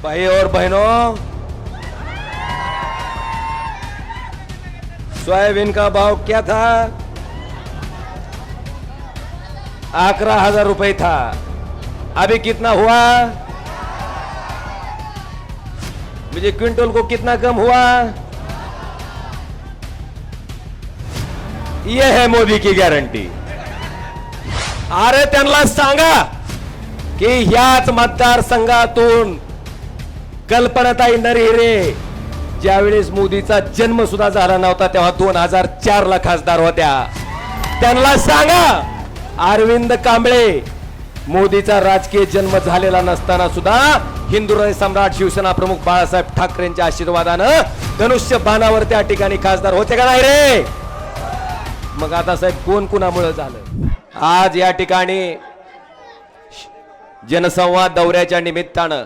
भाई और बहनों, सोयाबीन का भाव क्या था? 11,000 रुपए था। अभी कितना हुआ? मुझे क्विंटल को कितना कम हुआ? यह है मोदी की गॅरंटी। अरे त्यांना सांगा की ह्याच मतदारसंघातून कल्पनाताई नरहिरे ज्यावेळेस मोदीचा जन्म सुद्धा झाला नव्हता तेव्हा 2004 ला खासदार होत्या। त्यांना सांगा अरविंद कांबळे मोदीचा राजकीय जन्म झालेला नसताना सुद्धा हिंदुहृदय सम्राट शिवसेना प्रमुख बाळासाहेब ठाकरेंच्या आशीर्वादानं धनुष्य बाणावर त्या ठिकाणी खासदार होते का नाही रे? मग आता साहेब कोण कुणामुळे झालं? आज या ठिकाणी जनसंवाद दौऱ्याच्या निमित्तानं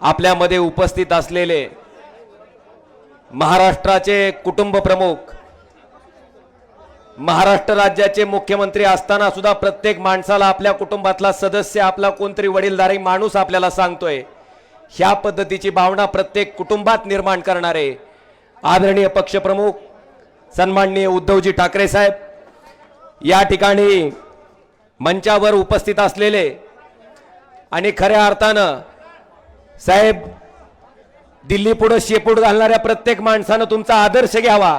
आपल्यामध्ये उपस्थित असलेले महाराष्ट्राचे कुटुंब प्रमुख, महाराष्ट्र राज्याचे मुख्यमंत्री असताना सुद्धा प्रत्येक माणसाला आपल्या कुटुंबातला सदस्य आपला कोणतरी वडीलधारी माणूस आपल्याला सांगतोय, ह्या पद्धतीची भावना प्रत्येक कुटुंबात निर्माण करणारे आदरणीय पक्षप्रमुख सन्माननीय उद्धवजी ठाकरे साहेब, या ठिकाणी मंचावर उपस्थित असलेले आणि खऱ्या अर्थानं साहेब दिल्ली पुढे शेपूट घालणाऱ्या प्रत्येक माणसानं तुमचा आदर्श घ्यावा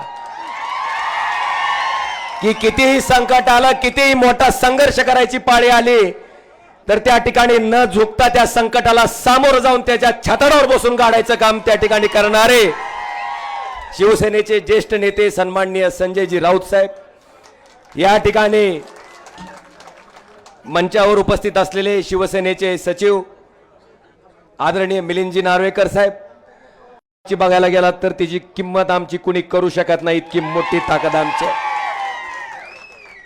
की कितीही संकट आलं, कितीही मोठा संघर्ष करायची पाळी आली तर त्या ठिकाणी न झुकता त्या संकटाला सामोरं जाऊन त्याच्या छाताडावर बसून गाडायचं काम त्या ठिकाणी करणारे शिवसेनेचे ज्येष्ठ नेते सन्माननीय संजयजी राऊत साहेब, या ठिकाणी मंचावर उपस्थित असलेले शिवसेनेचे सचिव आदरणीय मिलिंदजी नार्वेकर साहेब, बघायला गेलात तर तिची किंमत आमची कुणी करू शकत नाही, इतकी मोठी ताकद आमची।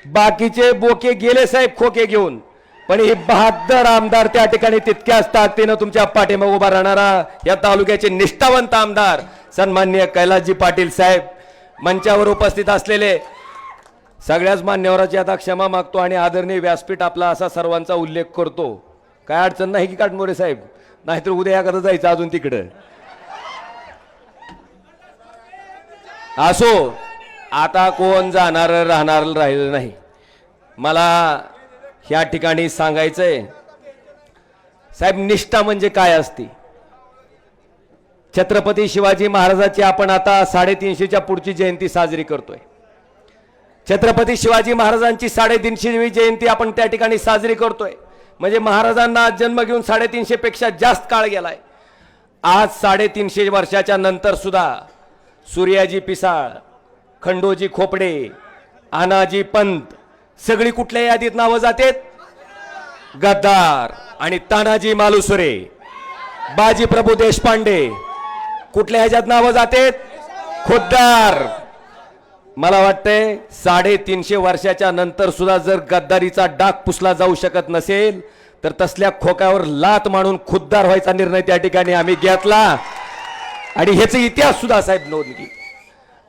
बाकीचे बोके गेले साहेब खोके घेऊन, पण ही बहादर आमदार त्या ठिकाणी तितक्याच ताकदीनं तुमच्या पाठीमागे उभा राहणारा या तालुक्याचे निष्ठावंत आमदार सन्माननीय कैलासजी पाटील साहेब, मंचावर उपस्थित असलेले सगळ्याच मान्यवरांची आता क्षमा मागतो आणि आदरणीय व्यासपीठ आपला असा सर्वांचा उल्लेख करतो। काय अडचण नाही की काटमोरे साहेब? नाहीतर उद्या एखादं जायचं अजून तिकडं असो। आता कोण जाणार राहणार राहिलं नाही। मला या ठिकाणी सांगायचंय साहेब, निष्ठा म्हणजे काय असते? छत्रपती शिवाजी महाराजांची आपण आता 350च्या पुढची जयंती साजरी करतोय। छत्रपती शिवाजी महाराजांची 350वी जयंती आपण त्या ठिकाणी साजरी करतोय, म्हणजे महाराजांना जन्म घेऊन 350 पेक्षा जास्त काळ गेलाय। आज 350 वर्षाच्या नंतर सुद्धा सूर्याजी पिसाळ, खंडोजी खोपडे, आनाजी पंत सगळी कुठल्या यादीत नावं जातात? गद्दार आणि तानाजी मालुसरे, बाजी प्रभू देशपांडे कुठल्या ह्याच्यात नावं जातात? खुद्दार। मला वाटतंय 350 वर्षाच्या नंतर सुद्धा जर गद्दारीचा डाग पुसला जाऊ शकत नसेल तर तसल्या खोक्यावर लात मारून खुद्दार व्हायचा निर्णय त्या ठिकाणी आम्ही घेतला आणि ह्याचा इतिहास सुद्धा साहेब नोंद की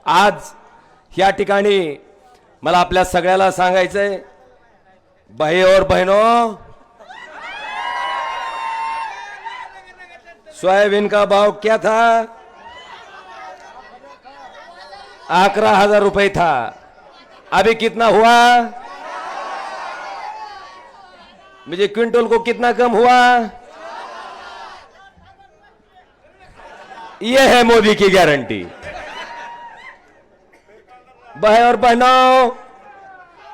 आज या ठिकाणी मला आपल्या सगळ्याला सांगायचंय, भाई और बहनों, सोयाबीन का भाव क्या था? 11,000 रुपए था। अभी कितना हुआ? मुझे क्विंटल को कितना कम हुआ? यह है मोदी की गारंटी। भाई और बहनों,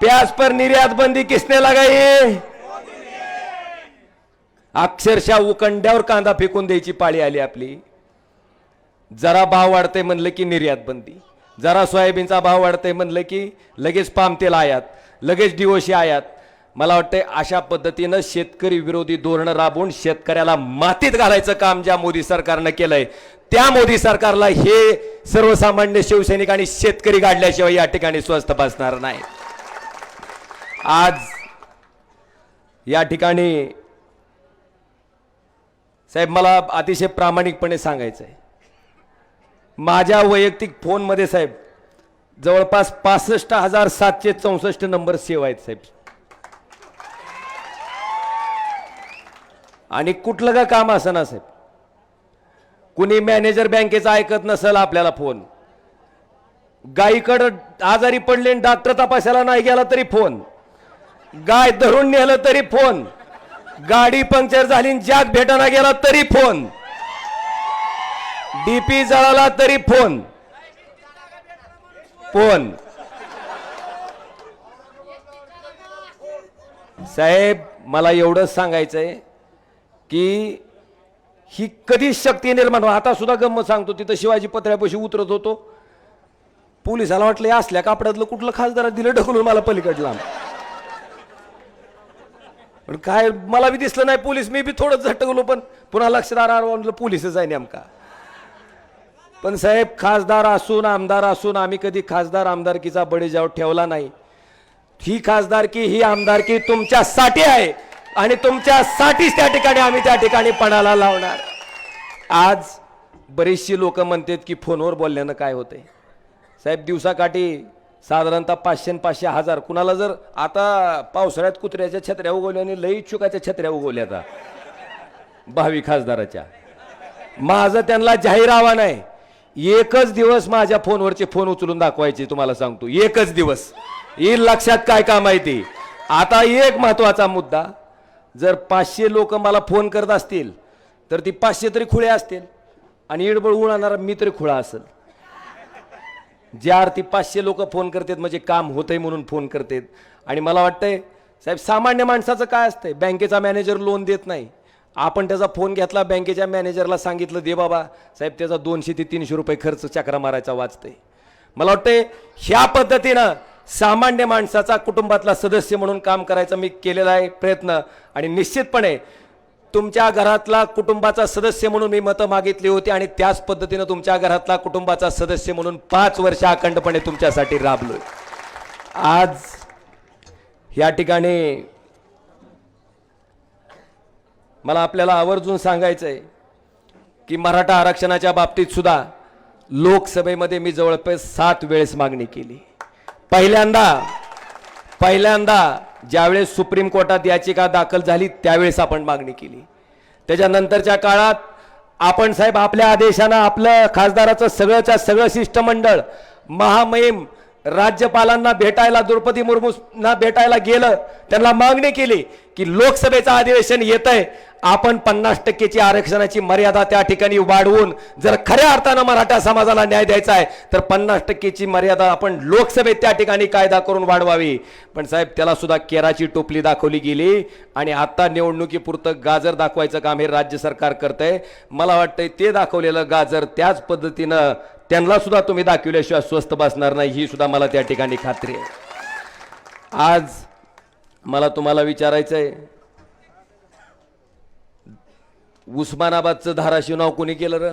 प्याज पर निर्यात बंदी किसने लगाई? अक्षरशः उकंड्यावर कांदा फेकून द्यायची पाळी आली आपली। जरा भाव वाढते म्हणलं की निर्यात बंदी, जरा सोयाबीनचा भाव वाढते म्हणलं की लगेच पाम तेल आयात, लगेच डिओसी आयात। मला वाटतं अशा पद्धतीनं शेतकरी विरोधी धोरण राबवून शेतकऱ्याला मातीत घालायचं काम ज्या मोदी सरकारनं केलंय, त्या मोदी सरकारला हे सर्वसामान्य शिवसैनिक आणि शेतकरी गाडल्याशिवाय या ठिकाणी स्वस्थ बसणार नाही। आज या ठिकाणी साहेब मला अतिशय प्रामाणिकपणे सांगायचंय, माझ्या वैयक्तिक फोन मध्ये साहेब जवळपास 65,764 नंबर सेव्ह आहेत साहेब। आणि कुठलं का काम असं नसेल, कुणी मॅनेजर बँकेचा ऐकत नसेल आपल्याला फोन, गायीकडं आजारी पडले डॉक्टर तपासायला नाही गेला तरी फोन, गाय धरून नेलं तरी फोन, गाडी पंक्चर झाली जॅक भेटायला गेला तरी फोन, डीपी जळाला तरी फोन फोन. साहेब मला एवढंच सांगायचंय की ही कधीच शक्ती निर्माण हो. आता सुद्धा गंमत सांगतो, तिथं शिवाजी पत्र्यापाशी उतरत होतो, पोलिसाला वाटलं असल्या कापडातलं कुठलं खासदार दिलं ढकलून मला पलीकडला, पण काय मला बी दिसलं नाही पोलीस, मी बी थोडं झटकलो, पण पुन्हा लक्षात आलं पोलीसच आहे नेमका. पण साहेब खासदार असून आमदार असून आम्ही कधी खासदार आमदारकीचा बळीजाव ठेवला नाही. ही खासदारकी ही आमदारकी तुमच्यासाठी आहे आणि तुमच्यासाठीच त्या ठिकाणी आम्ही त्या ठिकाणी पणाला लावणार. आज बरीचशी लोक म्हणतात की फोनवर बोलल्यानं काय होतंय. साहेब दिवसाकाठी साधारणतः 500 1000 कुणाला जर आता पावसाळ्यात कुत्र्याच्या छत्र्या उगवल्या आणि लई चुकाच्या छत्र्या उगवल्या आता भावी खासदाराच्या. माझं त्यांना जाहीर आव्हान आहे, एकच दिवस माझ्या फोनवरचे फोन उचलून दाखवायचे. तुम्हाला सांगतो एकच दिवस येईल लक्षात काय काम आहे ते. आता एक महत्वाचा मुद्दा, जर 500 लोक मला फोन करत असतील तर ती 500 तरी खुळे असतील आणि इडबळ उडवणारा मी तरी खुळा असेल. ज्या अर्थी 500 लोक फोन करतात म्हणजे काम होतंय म्हणून फोन करतात. आणि मला वाटतंय साहेब सामान्य माणसाचं काय असतंय, बँकेचा मॅनेजर लोन देत नाही, आपण त्याचा फोन घेतला, बँकेच्या मॅनेजरला सांगितलं दे बाबा, साहेब त्याचा 200 ते 300 रुपये खर्च चक्रा मारायचा वाचतंय. मला वाटतंय ह्या पद्धतीनं सामान्य माणसाचा कुटुंबातला सदस्य म्हणून काम करायचा मी केलेला आहे प्रयत्न. आणि निश्चितपणे तुमच्या घरातला कुटुंबाचा सदस्य म्हणून मी मतं मागितली होती आणि त्याच पद्धतीनं तुमच्या घरातला कुटुंबाचा सदस्य म्हणून 5 वर्ष अखंडपणे तुमच्यासाठी राबलोय. आज या ठिकाणी मला आपल्याला आवर्जून सांगायचं आहे की मराठा आरक्षणाच्या बाबतीत सुद्धा लोकसभेमध्ये मी जवळपास 7 वेळेस मागणी केली. पहिल्यांदा ज्यावेळेस सुप्रीम कोर्टात याचिका दाखल झाली त्यावेळेस आपण मागणी केली. त्याच्यानंतरच्या काळात आपण साहेब आपल्या आदेशानं आपलं खासदाराचं सगळंच्या सगळं शिष्टमंडळ महामहिम राज्यपालांना भेटायला, द्रौपदी मुर्मूंना भेटायला गेलं, त्यांना मागणी केली की लोकसभेचं अधिवेशन येतंय, आपण 50% आरक्षणाची मर्यादा त्या ठिकाणी वाढवून जर खऱ्या अर्थानं मराठा समाजाला न्याय द्यायचा आहे तर 50% मर्यादा आपण लोकसभेत त्या ठिकाणी कायदा करून वाढवावी. पण साहेब त्याला सुद्धा केराची टोपली दाखवली गेली आणि आता निवडणुकीपुरतं गाजर दाखवायचं काम हे राज्य सरकार करतंय. मला वाटतंय ते दाखवलेलं गाजर त्याच पद्धतीनं त्यांना सुद्धा तुम्ही दाखवल्याशिवाय स्वस्त बसणार नाही, ही सुद्धा मला त्या ठिकाणी खात्री आहे. आज मला तुम्हाला विचारायचं आहे, उस्मानाबादचं धाराशिव नाव कोणी केलं र?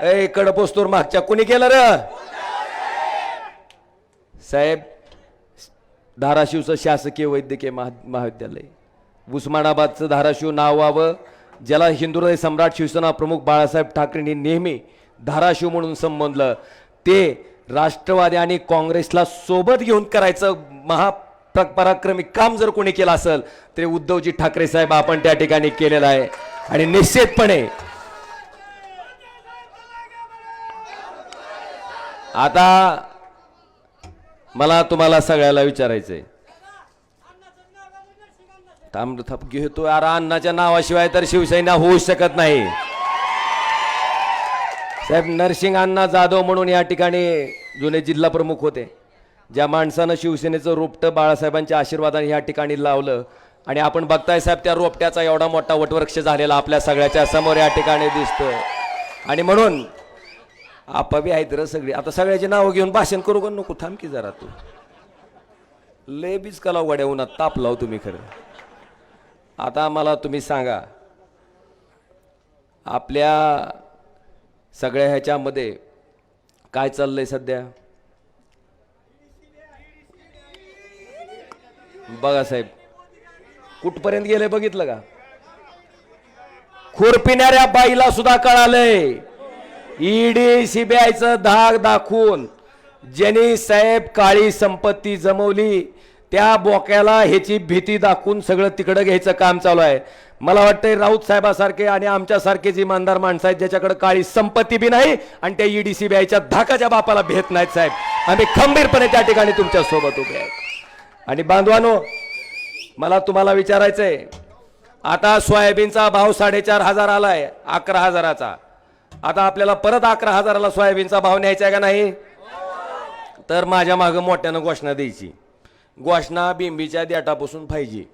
ए कडपोस्तूर मागच्या कोणी केलं र? साहेब धाराशिवचं शासकीय वैद्यकीय महाविद्यालय, उस्मानाबादचं धाराशिव नाव व्हावं, ज्याला हिंदुहृदय सम्राट शिवसेना प्रमुख बाळासाहेब ठाकरेंनी नेहमी धाराशिव म्हणून संबोधलं, ते राष्ट्रवादी आणि काँग्रेसला सोबत घेऊन करायचं महापराक्रमी काम जर कोणी केलं असेल तरी उद्धवजी ठाकरे साहेब आपण त्या ठिकाणी केलेलं आहे. आणि निश्चितपणे आता मला तुम्हाला सगळ्याला विचारायचंय, थांब घेतो यार, अण्णाच्या नावाशिवाय तर शिवसेना होऊ शकत नाही. साहेब नरसिंग अण्णा जाधव म्हणून या ठिकाणी जुने जिल्हा प्रमुख होते, ज्या माणसानं शिवसेनेचं रोपटं बाळासाहेबांच्या आशीर्वादाने या ठिकाणी लावलं आणि आपण बघताय साहेब त्या रोपट्याचा एवढा मोठा वटवृक्ष झालेला आपल्या सगळ्याच्या समोर या ठिकाणी दिसतोय. आणि म्हणून आपावी आहेत र सगळी, आता सगळ्याची नावं घेऊन भाषण करू का नको, थांब की जरा, तू लय बीज कलाव गड्या उन्हात ताप लाव तुम्ही खरं. आता मला तुम्ही सांगा, आपल्या सगळ्या ह्याच्यामध्ये काय चाललंय सध्या? बघा साहेब कुठपर्यंत गेले बघितलं का? खुरपिणाऱ्या बाईला सुद्धा कळालंय, ईडी सीबीआयचं धाक दाखवून ज्यांनी साहेब काळी संपत्ती जमवली त्या बोक्याला ह्याची भीती दाखवून सगळं तिकडं घ्यायचं काम चालू आहे. मला वाटतंय राऊत साहेबासारखे आणि आमच्यासारखे जी इमानदार माणसं आहेत ज्याच्याकडे काळी संपत्ती बी नाही आणि त्या ईडीसी बीआयच्या धाकाच्या बापाला भेट नाहीत साहेब, आम्ही खंबीरपणे त्या ठिकाणी तुमच्या सोबत उभे आहेत. आणि बांधवानो, मला तुम्हाला विचारायचंय, आता सोयाबीनचा भाव 4,500 आलाय, 11,000चा. आता आपल्याला परत 11,000ला सोयाबीनचा भाव न्यायचा आहे का नाही? तर माझ्या मागं मोठ्यानं घोषणा द्यायची. घोषणा बिंबीच्या देठापासून पाहिजे.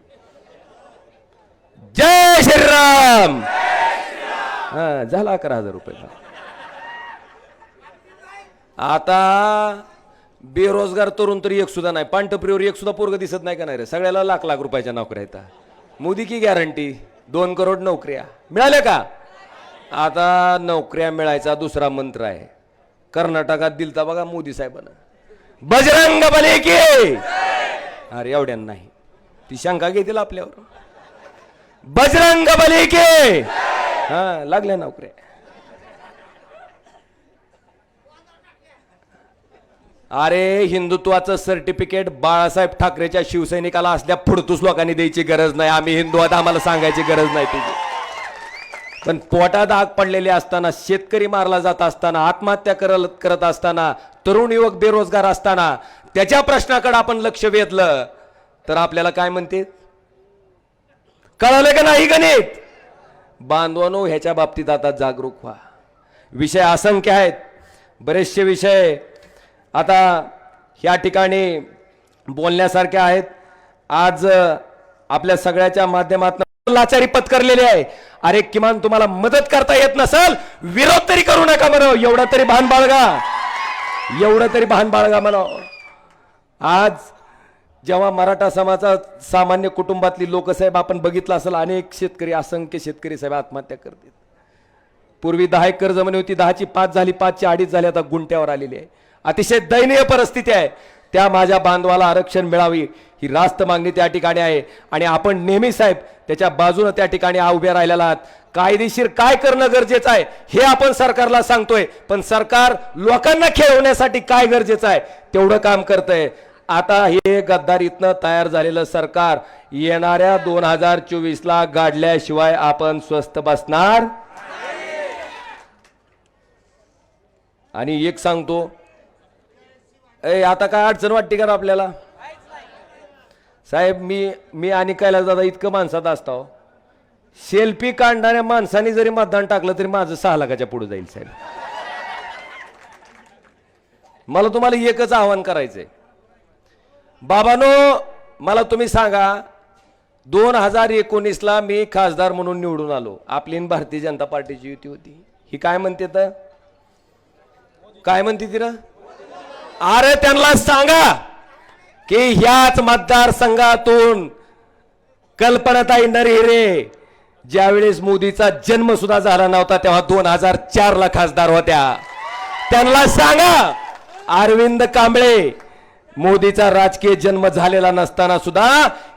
जय श्रीराम. हा, झाला 11,000 रुपये. आता बेरोजगार तरुण तरी एक सुद्धा नाही, पांढरप्रिवर एक सुद्धा पोरग दिसत नाही का नाही रे? सगळ्याला लाख लाख रुपयाच्या नोकऱ्या आहेत. मोदी की गॅरंटी 2 करोड नोकऱ्या मिळाल्या का? आता नोकऱ्या मिळायचा दुसरा मंत्र आहे. कर्नाटकात दिलता बघा मोदी साहेबांना, बजरंग बली की. अरे एवढ्या नाही, ती शंका घेतील आपल्यावर. बजरंग बली की. हा, लागल्या नोकऱ्या. अरे हिंदुत्वाचं सर्टिफिकेट बाळासाहेब ठाकरेच्या शिवसैनिकाला असल्या फुडतूस लोकांनी द्यायची गरज नाही. आम्ही हिंदू आहोत, आम्हाला सांगायची गरज नाही तुझी. पण पोटात आग पडलेले असताना, शेतकरी मारला जात असताना, आत्महत्या करत असताना, तरुण युवक बेरोजगार असताना त्याच्या प्रश्नाकडे आपण लक्ष वेधलं तर आपल्याला काय म्हणते? कळालं का नाही गणित? बांधवानो, ह्याच्या बाबतीत आता जागरूक व्हा. विषय असंख्य आहेत, बरेचसे विषय आता ह्या ठिकाणी बोलण्यासारखे आहेत. आज आपल्या सगळ्याच्या माध्यमातून लाचारी पत्करलेली आहे. अरे किमान तुम्हाला मदत करता येत नसेल, विरोध तरी करू नका म्हणा. एवढं तरी भान बाळगा, एवढं तरी भान बाळगा म्हणा. आज जेव्हा मराठा समाजाचा सामान्य कुटुंबातली लोक साहेब आपण बघितलं असेल, अनेक शेतकरी, असंख्य शेतकरी साहेब आत्महत्या करतात. पूर्वी 10 एकर जमीन होती, 10ची 5 झाली, 5ची 2.5 झाली, आता गुंट्यावर आलेली आहे. अतिशय दयनीय परिस्थिती आहे. त्या माझ्या बांधवाला आरक्षण मिळावी ही रास्त मागणी त्या ठिकाणी आहे. आणि आपण नेहमी साहेब त्याच्या बाजूने त्या ठिकाणी उभे राहिलेला आहात. कायदेशीर काय करणं गरजेचं आहे हे आपण सरकारला सांगतोय, पण सरकार लोकांना खेळवण्यासाठी काय गरजेचं आहे तेवढं काम करतंय. आता हे गद्दारीतनं तयार झालेलं सरकार येणाऱ्या 2024ला गाडल्याशिवाय आपण स्वस्थ बसणार. आणि एक सांगतो, आता काय अडचण वाटते का आपल्याला साहेब? मी आणि कैलास दादा इतकं माणसात असतो, सेल्फी काढणाऱ्या माणसाने जरी मतदान टाकलं तरी माझं 6 लाखाच्या पुढे जाईल साहेब. मला तुम्हाला एकच आवाहन करायचंय, बाबानो मला तुम्ही सांगा, 2019ला मी खासदार म्हणून निवडून आलो. आपली भारतीय जनता पार्टीची युती होती. ही काय म्हणते तर काय म्हणते ती ना? अरे त्यांना सांगा की ह्याच मतदारसंघातून कल्पनाताई नरहिरे ज्यावेळेस मोदीचा जन्म सुद्धा झाला नव्हता तेव्हा 2004ला खासदार होत्या. त्यांना सांगा अरविंद कांबळे मोदीचा राजकीय जन्म झालेला नसताना सुद्धा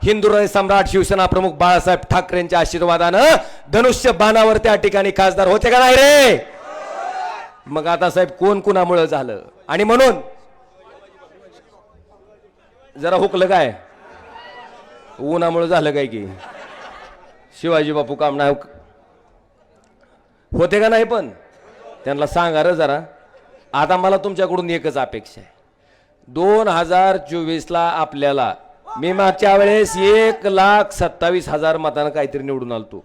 हिंदुराय सम्राट शिवसेना प्रमुख बाळासाहेब ठाकरेंच्या आशीर्वादानं धनुष्य बाणावर त्या ठिकाणी खासदार होते का नाही रे? मग आता साहेब कोण कुणामुळे झालं? आणि म्हणून जरा हुकलं काय, उन्हामुळे झालं काय की शिवाजी बापू काम नाही होते का नाही? पण त्यांना सांगा रे जरा. आता मला तुमच्याकडून एकच अपेक्षा आहे, 2024ला आपल्याला, मी मागच्या वेळेस 1,27,000 मतांना काहीतरी निवडून आलतो,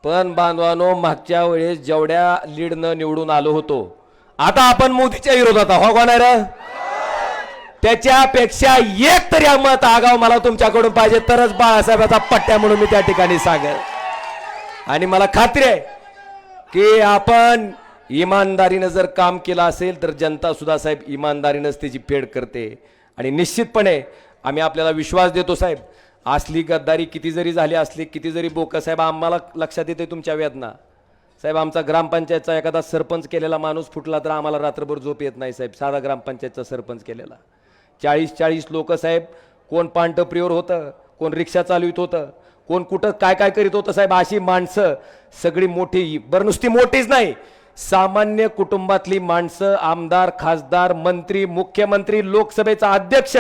पण बांधवानो मागच्या वेळेस जेवढ्या लीडनं निवडून आलो होतो, आता आपण मोदीच्या विरोधात हो का नाही रे? त्याच्यापेक्षा एक तरी मत आगाव मला तुमच्याकडून पाहिजे, तरच बाळासाहेबाचा पट्ट्या म्हणून मी त्या ठिकाणी सांगेल. आणि मला खात्री आहे की आपण इमानदारीनं जर काम केलं असेल तर जनता सुद्धा साहेब इमानदारीनंच त्याची फेड करते. आणि निश्चितपणे आम्ही आपल्याला विश्वास देतो साहेब, असली गद्दारी किती जरी झाली असली, किती जरी बोक साहेब, आम्हाला लक्षात येते तुमच्या वेदना साहेब. आमचा ग्रामपंचायतचा एखादा सरपंच केलेला माणूस फुटला तर आम्हाला रात्रभर झोप येत नाही साहेब. साधा ग्रामपंचायतचा सरपंच केलेला 40 लोक साहेब, कोण पांढरप्रिवर होतं, कोण रिक्षा चालवित होतं, कोण कुठं काय काय करीत होतं साहेब. अशी माणसं सगळी मोठी, बरं नुसती मोठीच नाही, सामान्य कुटुंबातली माणसं, आमदार, खासदार, मंत्री, मुख्यमंत्री, लोकसभेचा अध्यक्ष,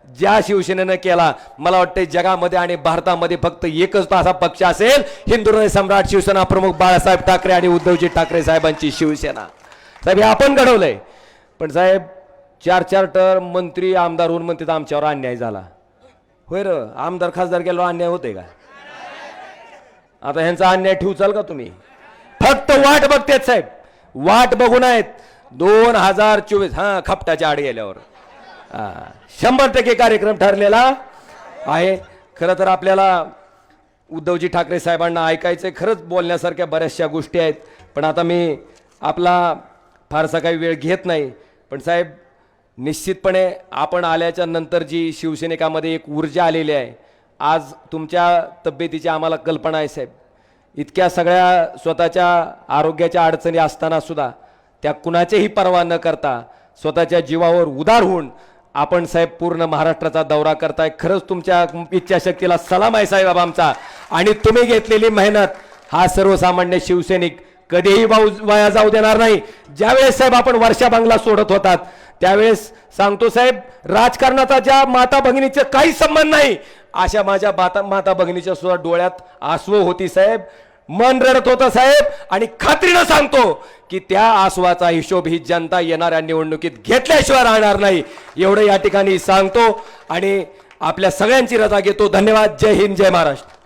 ज्या शिवसेनेनं केला, मला वाटतं जगामध्ये आणि भारतामध्ये फक्त एकच असा पक्ष असेल, हिंदुहृदय सम्राट शिवसेना प्रमुख बाळासाहेब ठाकरे आणि उद्धवजी ठाकरे साहेबांची शिवसेना. साहेब हे आपण घडवलंय. पण साहेब 4-4 टर्म मंत्री आमदार होऊन म्हणतात आमच्यावर अन्याय झाला. होय र, आमदार खासदार गेलो अन्याय होते का? आता ह्यांचा अन्याय ठेवचाल का तुम्ही? फक्त वाट बघतेत साहेब, वाट बघून आहेत. 2024 हा खपटाच्या आड गेल्यावर 100% कार्यक्रम ठरलेला आहे. खरं तर आपल्याला उद्धवजी ठाकरे साहेबांना ऐकायचंय, खरंच बोलण्यासारख्या बऱ्याचशा गोष्टी आहेत. पण आता मी आपला फारसा काही वेळ घेत नाही. पण साहेब निश्चितपणे आपण आल्याच्या नंतर जी शिवसैनिकामध्ये एक ऊर्जा आलेली आहे, आज तुमच्या तब्येतीची आम्हाला कल्पना आहे साहेब. इतक्या सगळ्या स्वतःच्या आरोग्याच्या अडचणी असताना सुद्धा त्या कुणाचीही पर्वा न करता स्वतःच्या जीवावर उदार होऊन आपण साहेब पूर्ण महाराष्ट्राचा दौरा करताय. खरंच तुमच्या इच्छाशक्तीला सलाम आहे साहेब आमचा. आणि तुम्ही घेतलेली मेहनत हा सर्वसामान्य शिवसैनिक कधीही वाया जाऊ देणार नाही. ज्यावेळेस साहेब आपण वर्षा बंगला सोडत होतात त्यावेळेस सांगतो साहेब, राजकारणाचा ज्या माता भगिनीचा काही संबंध नाही, अशा माझ्या माता भगिनीच्या सुद्धा डोळ्यात आसवं होती साहेब, मन रडत होतं साहेब. आणि खात्रीनं सांगतो की त्या आसवाचा हिशोब ही जनता येणाऱ्या निवडणुकीत घेतल्याशिवाय राहणार नाही, एवढं या ठिकाणी सांगतो आणि आपल्या सगळ्यांची रजा घेतो. धन्यवाद. जय हिंद, जय महाराष्ट्र.